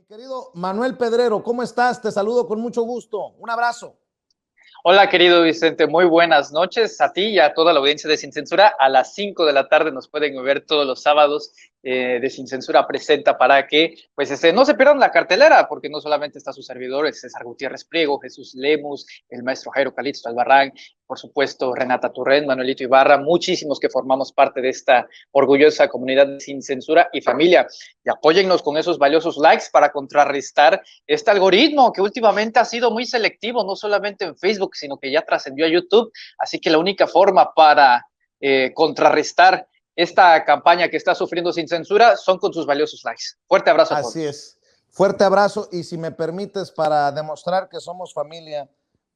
Mi querido Manuel Pedrero, ¿cómo estás? Te saludo con mucho gusto. Un abrazo. Hola, querido Vicente, muy buenas noches a ti y a toda la audiencia de Sin Censura. A las 5 de la tarde nos pueden ver todos los sábados de Sin Censura Presenta para que pues no se pierdan la cartelera, porque no solamente está su servidor, es César Gutiérrez Priego, Jesús Lemus, el maestro Jairo Calixto Albarrán, por supuesto Renata Turrén, Manuelito Ibarra, muchísimos que formamos parte de esta orgullosa comunidad de Sin Censura y familia. Y apóyennos con esos valiosos likes para contrarrestar este algoritmo que últimamente ha sido muy selectivo, no solamente en Facebook, sino que ya trascendió a YouTube. Así que la única forma para contrarrestar esta campaña que está sufriendo Sin Censura son con sus valiosos likes. Fuerte abrazo a todos. Así es. Fuerte abrazo, y si me permites, para demostrar que somos familia,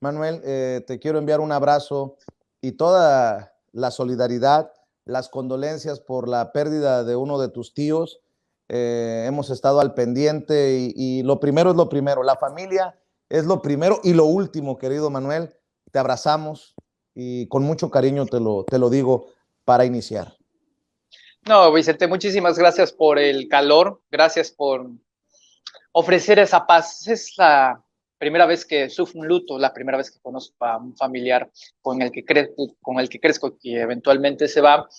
Manuel, te quiero enviar un abrazo y toda la solidaridad, las condolencias por la pérdida de uno de tus tíos. Hemos estado al pendiente y lo primero es lo primero. La familia es lo primero y lo último, querido Manuel. Te abrazamos y con mucho cariño te lo digo para iniciar. No, Vicente, muchísimas gracias por el calor, gracias por ofrecer esa paz. Es la primera vez que sufro un luto, la primera vez que conozco a un familiar con el que crezco y eventualmente se va.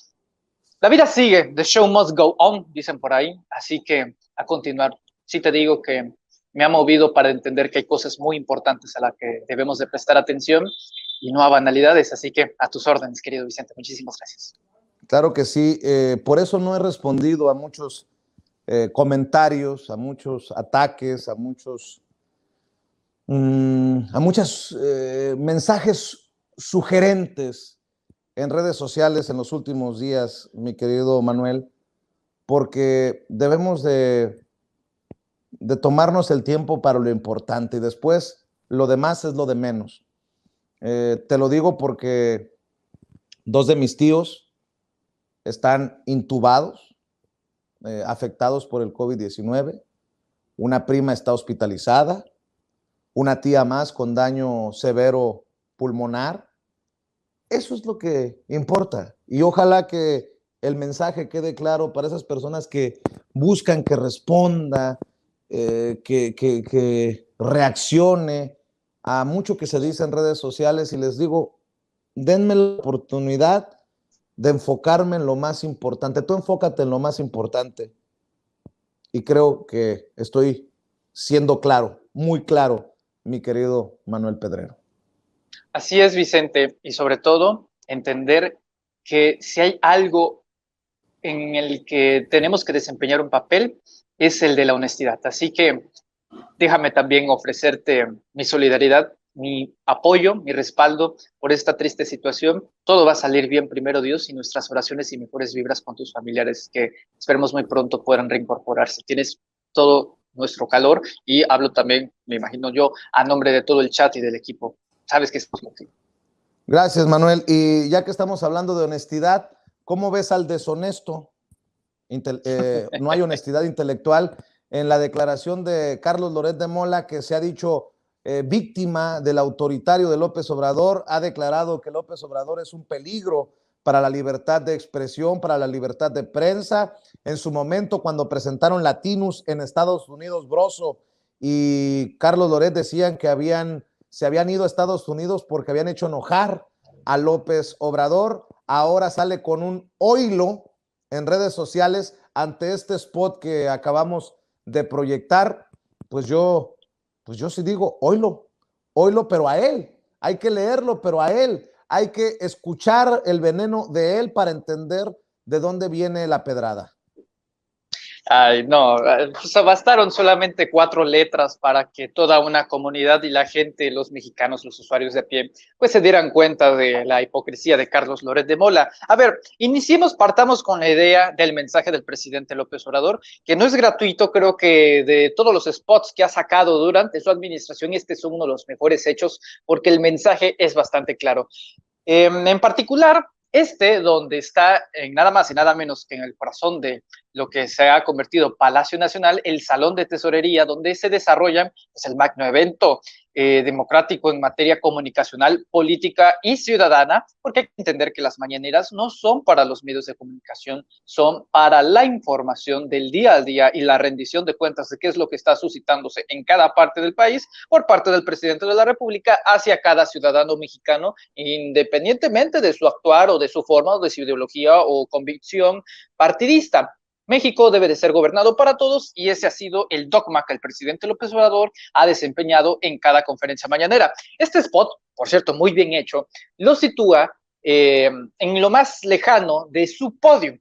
La vida sigue, the show must go on, dicen por ahí, así que a continuar. Sí te digo que me ha movido para entender que hay cosas muy importantes a las que debemos de prestar atención y no a banalidades, así que a tus órdenes, querido Vicente, muchísimas gracias. Claro que sí, por eso no he respondido a muchos comentarios, a muchos ataques, a muchos mensajes sugerentes en redes sociales en los últimos días, mi querido Manuel, porque debemos de tomarnos el tiempo para lo importante y después lo demás es lo de menos. Te lo digo porque dos de mis tíos están intubados, afectados por el COVID-19. Una prima está hospitalizada, una tía más con daño severo pulmonar. Eso es lo que importa. Y ojalá que el mensaje quede claro para esas personas que buscan que responda, que reaccione a mucho que se dice en redes sociales. Y les digo, denme la oportunidad de enfocarme en lo más importante. Tú enfócate en lo más importante. Y creo que estoy siendo claro, muy claro, mi querido Manuel Pedrero. Así es, Vicente, y sobre todo entender que si hay algo en el que tenemos que desempeñar un papel, es el de la honestidad. Así que déjame también ofrecerte mi solidaridad, mi apoyo, mi respaldo por esta triste situación. Todo va a salir bien, primero Dios, y nuestras oraciones y mejores vibras con tus familiares que esperemos muy pronto puedan reincorporarse. Tienes todo nuestro calor y hablo también, me imagino yo, a nombre de todo el chat y del equipo. Sabes que estamos contigo. Gracias, Manuel. Y ya que estamos hablando de honestidad, ¿cómo ves al deshonesto? No hay honestidad intelectual en la declaración de Carlos Loret de Mola, que se ha dicho víctima del autoritario de López Obrador. Ha declarado que López Obrador es un peligro para la libertad de expresión, para la libertad de prensa. En su momento, cuando presentaron Latinus en Estados Unidos, Broso y Carlos Loret decían que se habían ido a Estados Unidos porque habían hecho enojar a López Obrador. Ahora sale con un oilo en redes sociales ante este spot que acabamos de proyectar. Pues yo sí digo, oilo, pero a él. Hay que leerlo, pero a él. Hay que escuchar el veneno de él para entender de dónde viene la pedrada. Ay, no, pues bastaron solamente 4 letras para que toda una comunidad y la gente, los mexicanos, los usuarios de a pie, pues se dieran cuenta de la hipocresía de Carlos Loret de Mola. A ver, partamos con la idea del mensaje del presidente López Obrador, que no es gratuito. Creo que de todos los spots que ha sacado durante su administración, este es uno de los mejores hechos, porque el mensaje es bastante claro. En particular, donde está en nada más y nada menos que en el corazón de lo que se ha convertido Palacio Nacional, el Salón de Tesorería, donde se desarrollan pues, el magno evento democrático en materia comunicacional, política y ciudadana, porque hay que entender que las mañaneras no son para los medios de comunicación, son para la información del día a día y la rendición de cuentas de qué es lo que está suscitándose en cada parte del país por parte del presidente de la República hacia cada ciudadano mexicano, independientemente de su actuar o de su forma o de su ideología o convicción partidista. México debe de ser gobernado para todos y ese ha sido el dogma que el presidente López Obrador ha desempeñado en cada conferencia mañanera. Este spot, por cierto, muy bien hecho, lo sitúa en lo más lejano de su podio,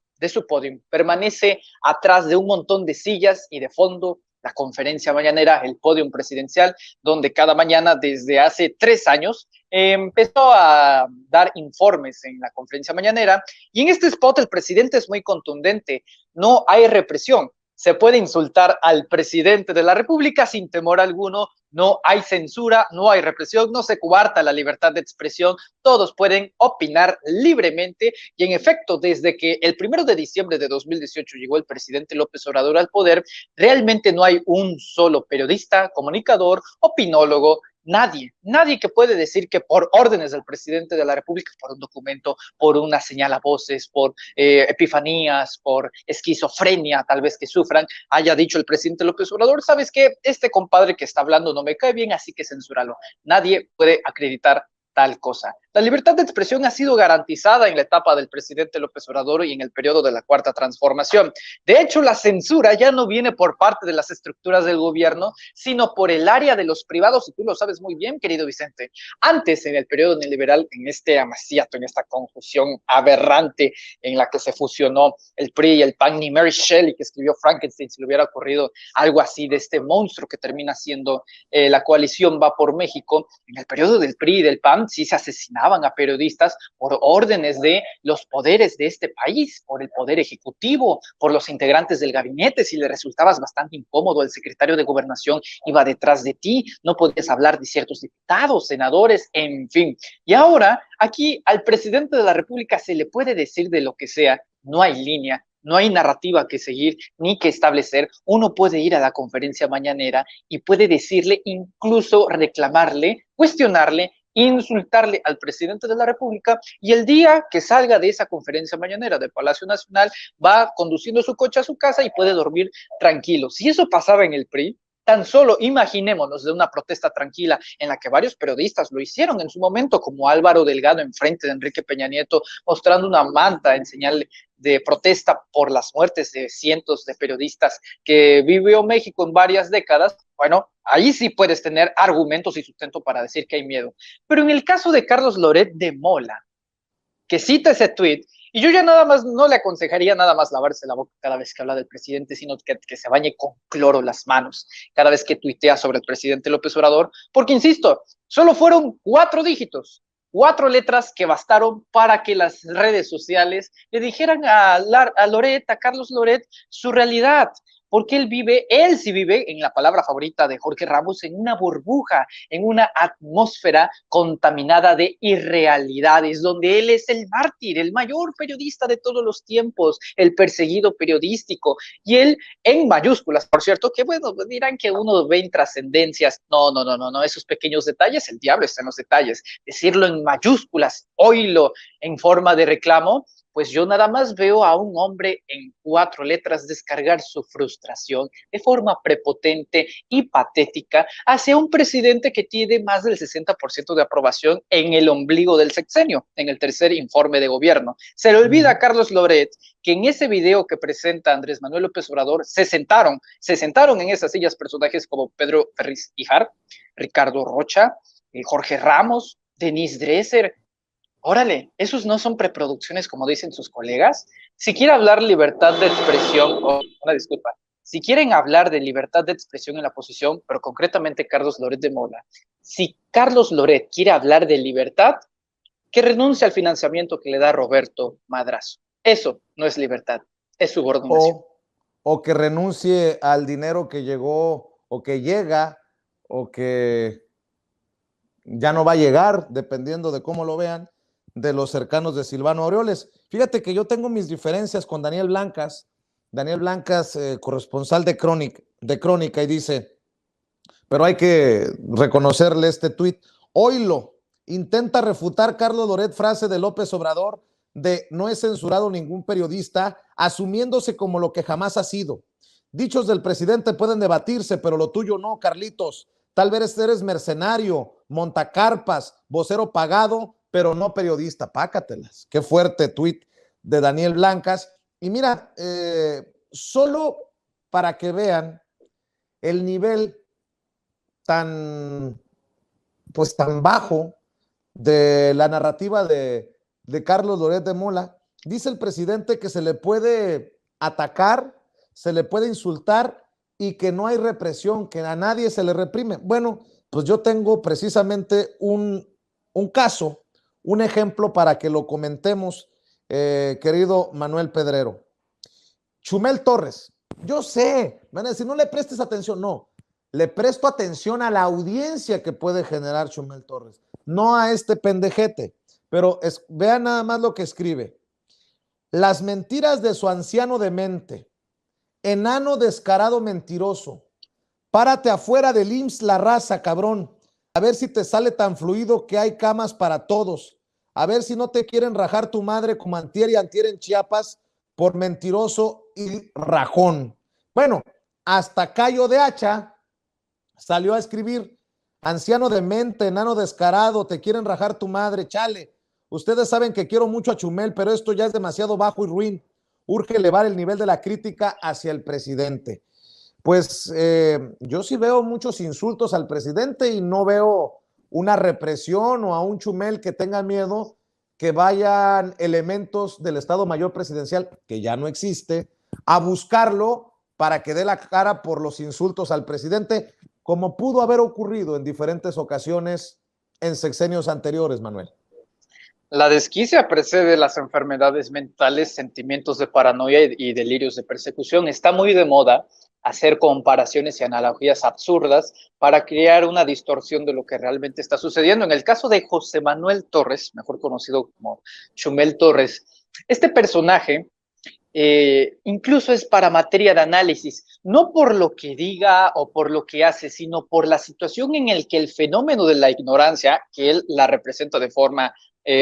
permanece atrás de un montón de sillas y de fondo la conferencia mañanera, el podium presidencial, donde cada mañana desde hace 3 años empezó a dar informes en la conferencia mañanera y en este spot el presidente es muy contundente, no hay represión, se puede insultar al presidente de la República sin temor alguno, no hay censura, no hay represión, no se coarta la libertad de expresión, todos pueden opinar libremente y en efecto, desde que el 1 de diciembre de 2018 llegó el presidente López Obrador al poder, realmente no hay un solo periodista, comunicador, opinólogo, nadie que puede decir que por órdenes del presidente de la República, por un documento, por una señal a voces, por epifanías, por esquizofrenia tal vez que sufran, haya dicho el presidente López Obrador, ¿sabes qué? Este compadre que está hablando no me cae bien, así que censúralo. Nadie puede acreditar tal cosa. La libertad de expresión ha sido garantizada en la etapa del presidente López Obrador y en el periodo de la Cuarta Transformación. De hecho, la censura ya no viene por parte de las estructuras del gobierno, sino por el área de los privados, y tú lo sabes muy bien, querido Vicente. Antes, en el periodo neoliberal, en este amaciato, en esta confusión aberrante en la que se fusionó el PRI y el PAN, ni Mary Shelley, que escribió Frankenstein, si le hubiera ocurrido algo así de este monstruo que termina siendo la coalición Va por México, en el periodo del PRI y del PAN, sí se asesinaban a periodistas por órdenes de los poderes de este país, por el poder ejecutivo, por los integrantes del gabinete. Si le resultabas bastante incómodo, el secretario de Gobernación iba detrás de ti, no podías hablar de ciertos diputados, senadores, en fin. Y ahora, aquí al presidente de la República se le puede decir de lo que sea, no hay línea, no hay narrativa que seguir ni que establecer. Uno puede ir a la conferencia mañanera y puede decirle, incluso reclamarle, cuestionarle, insultarle al presidente de la República y el día que salga de esa conferencia mañanera del Palacio Nacional va conduciendo su coche a su casa y puede dormir tranquilo. Si eso pasaba en el PRI, tan solo imaginémonos de una protesta tranquila en la que varios periodistas lo hicieron en su momento, como Álvaro Delgado enfrente de Enrique Peña Nieto, mostrando una manta en señal de protesta por las muertes de cientos de periodistas que vivió México en varias décadas. Bueno, ahí sí puedes tener argumentos y sustento para decir que hay miedo. Pero en el caso de Carlos Loret de Mola, que cita ese tweet, y yo ya nada más no le aconsejaría nada más lavarse la boca cada vez que habla del presidente, sino que se bañe con cloro las manos cada vez que tuitea sobre el presidente López Obrador, porque insisto, solo fueron 4 dígitos, 4 letras que bastaron para que las redes sociales le dijeran a Loret, a Carlos Loret, su realidad, porque él sí vive, en la palabra favorita de Jorge Ramos, en una burbuja, en una atmósfera contaminada de irrealidades, donde él es el mártir, el mayor periodista de todos los tiempos, el perseguido periodístico, y él en mayúsculas, por cierto, que bueno, dirán que uno ve en trascendencias, no, esos pequeños detalles, el diablo está en los detalles, decirlo en mayúsculas, oílo en forma de reclamo, pues yo nada más veo a un hombre en 4 letras descargar su frustración de forma prepotente y patética hacia un presidente que tiene más del 60% de aprobación en el ombligo del sexenio, en el tercer informe de gobierno. Se le olvida a Carlos Loret que en ese video que presenta Andrés Manuel López Obrador se sentaron en esas sillas personajes como Pedro Ferriz Hijar, Ricardo Rocha, Jorge Ramos, Denise Dresser. Órale, esos no son preproducciones como dicen sus colegas. Si quiere hablar libertad de expresión, una disculpa, si quieren hablar de libertad de expresión en la oposición, pero concretamente Carlos Loret de Mola, si Carlos Loret quiere hablar de libertad, que renuncie al financiamiento que le da Roberto Madrazo. Eso no es libertad, es subordinación. O que renuncie al dinero que llegó o que llega o que ya no va a llegar, dependiendo de cómo lo vean, de los cercanos de Silvano Aureoles. Fíjate que yo tengo mis diferencias con Daniel Blancas, Daniel Blancas, corresponsal de Crónica, y dice, pero hay que reconocerle este tuit. Oilo, intenta refutar Carlos Loret frase de López Obrador de no he censurado ningún periodista, asumiéndose como lo que jamás ha sido. Dichos del presidente pueden debatirse, pero lo tuyo no, Carlitos. Tal vez eres mercenario, montacarpas, vocero pagado, pero no periodista. Pácatelas. Qué fuerte tuit de Daniel Blancas. Y mira, solo para que vean el nivel tan, pues tan bajo de la narrativa de Carlos Loret de Mola, dice el presidente que se le puede atacar, se le puede insultar y que no hay represión, que a nadie se le reprime. Bueno, pues yo tengo precisamente un caso, un ejemplo para que lo comentemos, querido Manuel Pedrero. Chumel Torres, yo sé, van a decir, no le prestes atención, no, le presto atención a la audiencia que puede generar Chumel Torres, no a este pendejete, pero vean nada más lo que escribe. Las mentiras de su anciano demente, enano descarado mentiroso, párate afuera del IMSS La Raza, cabrón, a ver si te sale tan fluido que hay camas para todos, a ver si no te quieren rajar tu madre como antier y antier en Chiapas por mentiroso y rajón. Bueno, hasta Cayo de Hacha salió a escribir, anciano demente, enano descarado, te quieren rajar tu madre, chale. Ustedes saben que quiero mucho a Chumel, pero esto ya es demasiado bajo y ruin. Urge elevar el nivel de la crítica hacia el presidente. Pues yo sí veo muchos insultos al presidente y no veo una represión o a un Chumel que tenga miedo que vayan elementos del Estado Mayor Presidencial, que ya no existe, a buscarlo para que dé la cara por los insultos al presidente, como pudo haber ocurrido en diferentes ocasiones en sexenios anteriores, Manuel. La desquicia precede las enfermedades mentales, sentimientos de paranoia y delirios de persecución. Está muy de moda hacer comparaciones y analogías absurdas para crear una distorsión de lo que realmente está sucediendo. En el caso de José Manuel Torres, mejor conocido como Chumel Torres, este personaje incluso es para materia de análisis, no por lo que diga o por lo que hace, sino por la situación en la que el fenómeno de la ignorancia, que él la representa de forma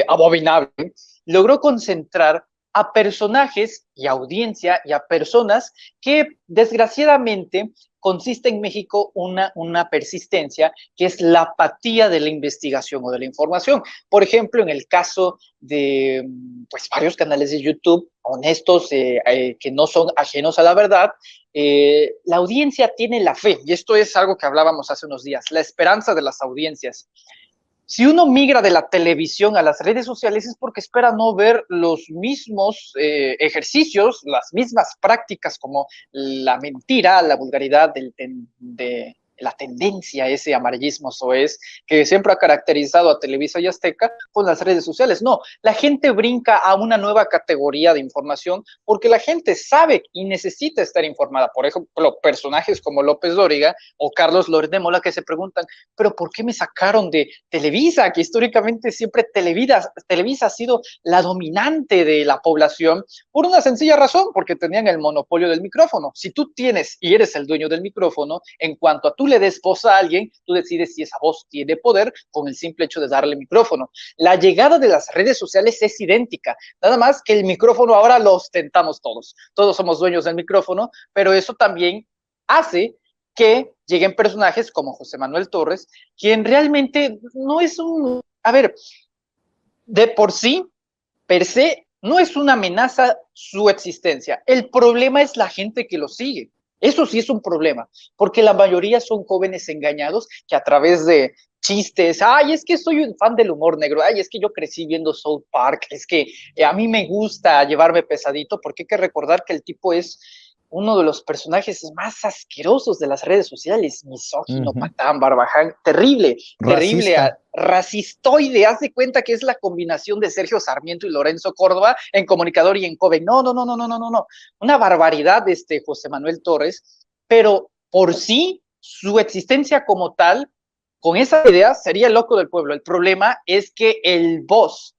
abominable, logró concentrar a personajes y audiencia y a personas que desgraciadamente consiste en México una persistencia que es la apatía de la investigación o de la información. Por ejemplo, en el caso de pues, varios canales de YouTube honestos, que no son ajenos a la verdad, la audiencia tiene la fe, y esto es algo que hablábamos hace unos días, la esperanza de las audiencias. Si uno migra de la televisión a las redes sociales es porque espera no ver los mismos ejercicios, las mismas prácticas como la mentira, la vulgaridad de la tendencia, ese amarillismo soez que siempre ha caracterizado a Televisa y Azteca con las redes sociales. No, la gente brinca a una nueva categoría de información porque la gente sabe y necesita estar informada. Por ejemplo, personajes como López Dóriga o Carlos Loret de Mola que se preguntan, pero ¿por qué me sacaron de Televisa? Que históricamente siempre Televisa ha sido la dominante de la población por una sencilla razón, porque tenían el monopolio del micrófono. Si tú tienes y eres el dueño del micrófono, en cuanto a tú le des voz a alguien, tú decides si esa voz tiene poder con el simple hecho de darle micrófono. La llegada de las redes sociales es idéntica, nada más que el micrófono ahora lo ostentamos todos. Todos somos dueños del micrófono, pero eso también hace que lleguen personajes como José Manuel Torres, quien realmente no es un... A ver, de por sí, per se, no es una amenaza su existencia. El problema es la gente que lo sigue. Eso sí es un problema, porque la mayoría son jóvenes engañados que a través de chistes, ay, es que soy un fan del humor negro, ay, es que yo crecí viendo South Park, es que a mí me gusta llevarme pesadito, porque hay que recordar que el tipo es uno de los personajes más asquerosos de las redes sociales, misógino, patán, barbaján, terrible, Racista. racistoide, haz de cuenta que es la combinación de Sergio Sarmiento y Lorenzo Córdoba en Comunicador y en Coven. No, una barbaridad José Manuel Torres, pero por sí, su existencia como tal, con esa idea, sería el loco del pueblo. El problema es que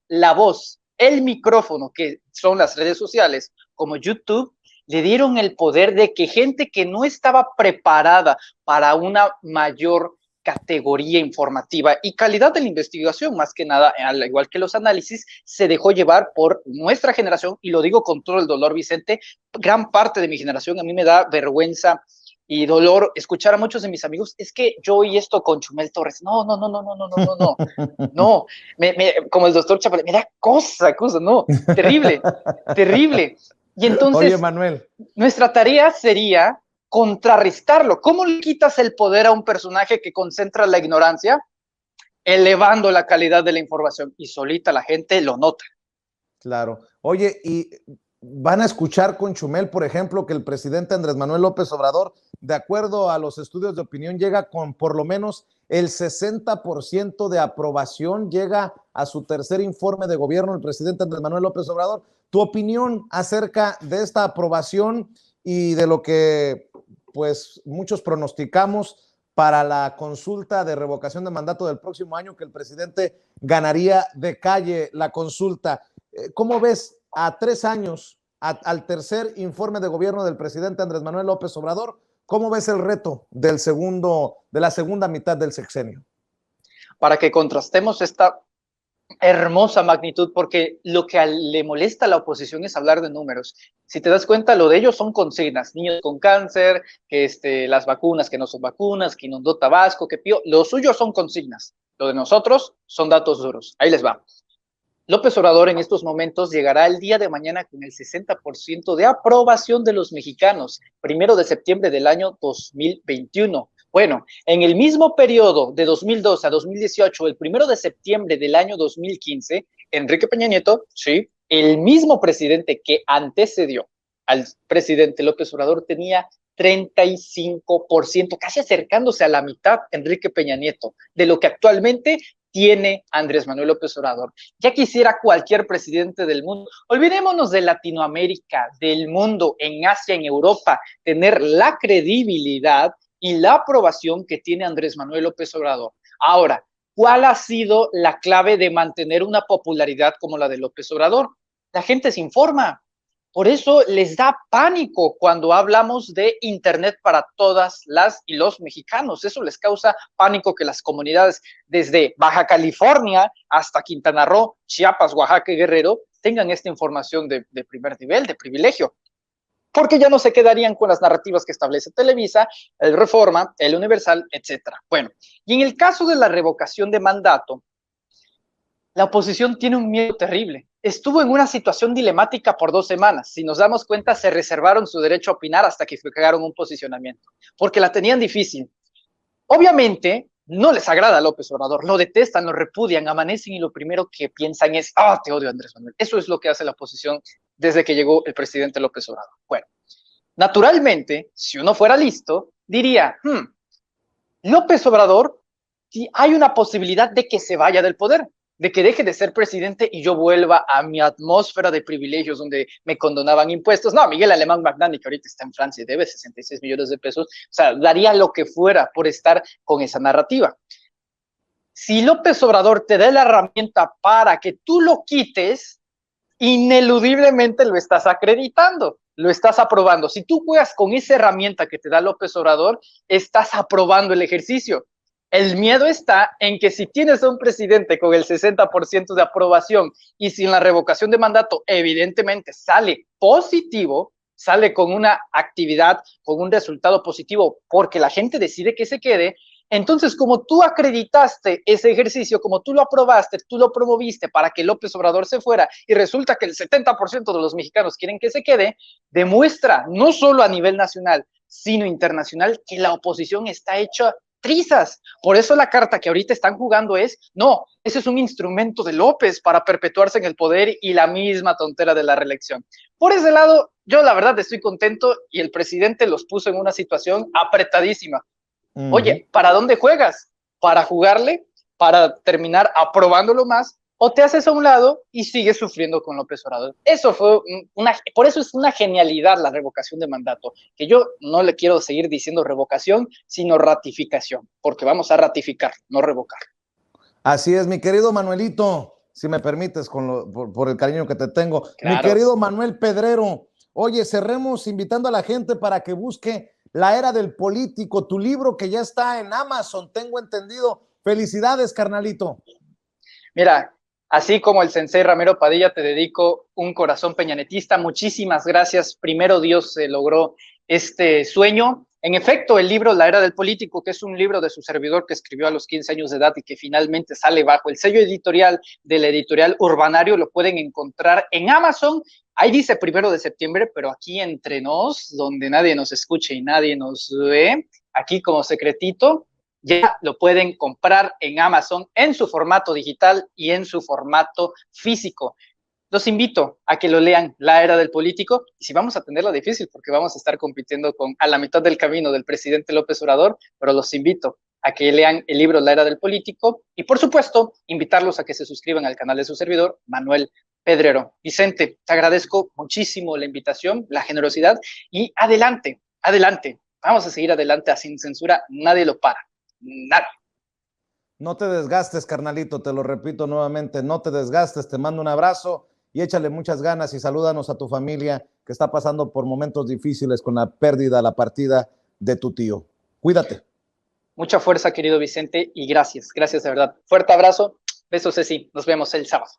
la voz, el micrófono, que son las redes sociales, como YouTube, le dieron el poder de que gente que no estaba preparada para una mayor categoría informativa y calidad de la investigación, más que nada, al igual que los análisis, se dejó llevar por nuestra generación, y lo digo con todo el dolor, Vicente, gran parte de mi generación, a mí me da vergüenza y dolor escuchar a muchos de mis amigos, es que yo oí esto con Chumel Torres, no, como el doctor Chaparro, me da cosa, no, terrible, terrible. Y entonces, oye, Manuel, nuestra tarea sería contrarrestarlo. ¿Cómo le quitas el poder a un personaje que concentra la ignorancia? Elevando la calidad de la información, y solita la gente lo nota. claro. Oye, y van a escuchar con Chumel, por ejemplo, que el presidente Andrés Manuel López Obrador, de acuerdo a los estudios de opinión, llega con por lo menos el 60% de aprobación, llega a su tercer informe de gobierno el presidente Andrés Manuel López Obrador. Tu opinión acerca de esta aprobación y de lo que pues muchos pronosticamos para la consulta de revocación de mandato del próximo año, que el presidente ganaría de calle la consulta. ¿Cómo ves a 3 años, al tercer informe de gobierno del presidente Andrés Manuel López Obrador? ¿Cómo ves el reto de la segunda mitad del sexenio? Para que contrastemos esta hermosa magnitud, porque lo que le molesta a la oposición es hablar de números. Si te das cuenta, lo de ellos son consignas: niños con cáncer, que las vacunas que no son vacunas, que inundó Tabasco, que Pío, lo suyo son consignas. Lo de nosotros son datos duros. Ahí les va. López Obrador en estos momentos llegará el día de mañana con el 60% de aprobación de los mexicanos, 1 de septiembre del año 2021. Bueno, en el mismo periodo de 2012 a 2018, el 1 de septiembre del año 2015, Enrique Peña Nieto, sí, el mismo presidente que antecedió al presidente López Obrador, tenía 35%, casi acercándose a la mitad, Enrique Peña Nieto, de lo que actualmente tiene Andrés Manuel López Obrador. Ya quisiera cualquier presidente del mundo, olvidémonos de Latinoamérica, del mundo, en Asia, en Europa, tener la credibilidad y la aprobación que tiene Andrés Manuel López Obrador. Ahora, ¿cuál ha sido la clave de mantener una popularidad como la de López Obrador? La gente se informa. Por eso les da pánico cuando hablamos de Internet para todas las y los mexicanos. Eso les causa pánico, que las comunidades desde Baja California hasta Quintana Roo, Chiapas, Oaxaca y Guerrero tengan esta información de primer nivel, de privilegio, porque ya no se quedarían con las narrativas que establece Televisa, el Reforma, el Universal, etcétera. Bueno, y en el caso de la revocación de mandato, la oposición tiene un miedo terrible. Estuvo en una situación dilemática por 2 semanas. Si nos damos cuenta, se reservaron su derecho a opinar hasta que fijaron un posicionamiento, porque la tenían difícil. Obviamente, no les agrada a López Obrador, lo detestan, lo repudian, amanecen y lo primero que piensan es: ah, te odio, Andrés Manuel. Eso es lo que hace la oposición desde que llegó el presidente López Obrador. Bueno, naturalmente, si uno fuera listo, diría: López Obrador, si hay una posibilidad de que se vaya del poder, de que deje de ser presidente y yo vuelva a mi atmósfera de privilegios donde me condonaban impuestos. No, Miguel Alemán Magnani, que ahorita está en Francia y debe 66 millones de pesos, o sea, daría lo que fuera por estar con esa narrativa. Si López Obrador te da la herramienta para que tú lo quites, ineludiblemente lo estás acreditando, lo estás aprobando. Si tú juegas con esa herramienta que te da López Obrador, estás aprobando el ejercicio. El miedo está en que si tienes a un presidente con el 60% de aprobación y sin la revocación de mandato, evidentemente sale positivo, sale con una actividad, con un resultado positivo, porque la gente decide que se quede. Entonces, como tú acreditaste ese ejercicio, como tú lo aprobaste, tú lo promoviste para que López Obrador se fuera, y resulta que el 70% de los mexicanos quieren que se quede, demuestra no solo a nivel nacional, sino internacional, que la oposición está hecha trizas. Por eso la carta que ahorita están jugando es: no, ese es un instrumento de López para perpetuarse en el poder, y la misma tontera de la reelección. Por ese lado, yo la verdad estoy contento, y el presidente los puso en una situación apretadísima. Oye, ¿para dónde juegas? ¿Para jugarle? ¿Para terminar aprobándolo más? ¿O te haces a un lado y sigues sufriendo con López Obrador? Eso fue por eso es una genialidad la revocación de mandato, que yo no le quiero seguir diciendo revocación, sino ratificación, porque vamos a ratificar, no revocar. Así es, mi querido Manuelito, si me permites, por el cariño que te tengo. Claro. Mi querido Manuel Pedrero, Oye, cerremos invitando a la gente para que busque La Era del Político, tu libro que ya está en Amazon, tengo entendido. Felicidades, carnalito. Mira, así como el sensei Ramiro Padilla, te dedico un corazón peñanetista. Muchísimas gracias. Primero Dios se logró este sueño. En efecto, el libro La Era del Político, que es un libro de su servidor que escribió a los 15 años de edad y que finalmente sale bajo el sello editorial de la editorial Urbanario, lo pueden encontrar en Amazon. Ahí dice 1 de septiembre, pero aquí entre nos, donde nadie nos escuche y nadie nos ve, aquí como secretito, ya lo pueden comprar en Amazon en su formato digital y en su formato físico. Los invito a que lo lean, La Era del Político, y si vamos a tenerlo difícil, porque vamos a estar compitiendo con a la mitad del camino del presidente López Obrador, pero los invito a que lean el libro La Era del Político y, por supuesto, invitarlos a que se suscriban al canal de su servidor, Manuel Pedrero. Vicente, te agradezco muchísimo la invitación, la generosidad, y adelante, adelante, vamos a seguir adelante a Sin Censura, nadie lo para, nada. No te desgastes, carnalito, te lo repito nuevamente, no te desgastes, te mando un abrazo y échale muchas ganas y salúdanos a tu familia que está pasando por momentos difíciles con la pérdida, la partida de tu tío. Cuídate. Mucha fuerza, querido Vicente, y gracias, gracias de verdad. Fuerte abrazo, besos, Ceci, nos vemos el sábado.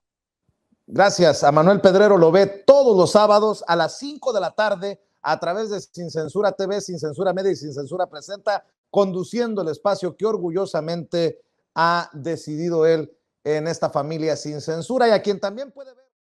Gracias, a Manuel Pedrero lo ve todos los sábados a las 5 de la tarde a través de Sin Censura TV, Sin Censura Media y Sin Censura Presenta, conduciendo el espacio que orgullosamente ha decidido él en esta familia Sin Censura y a quien también puede ver.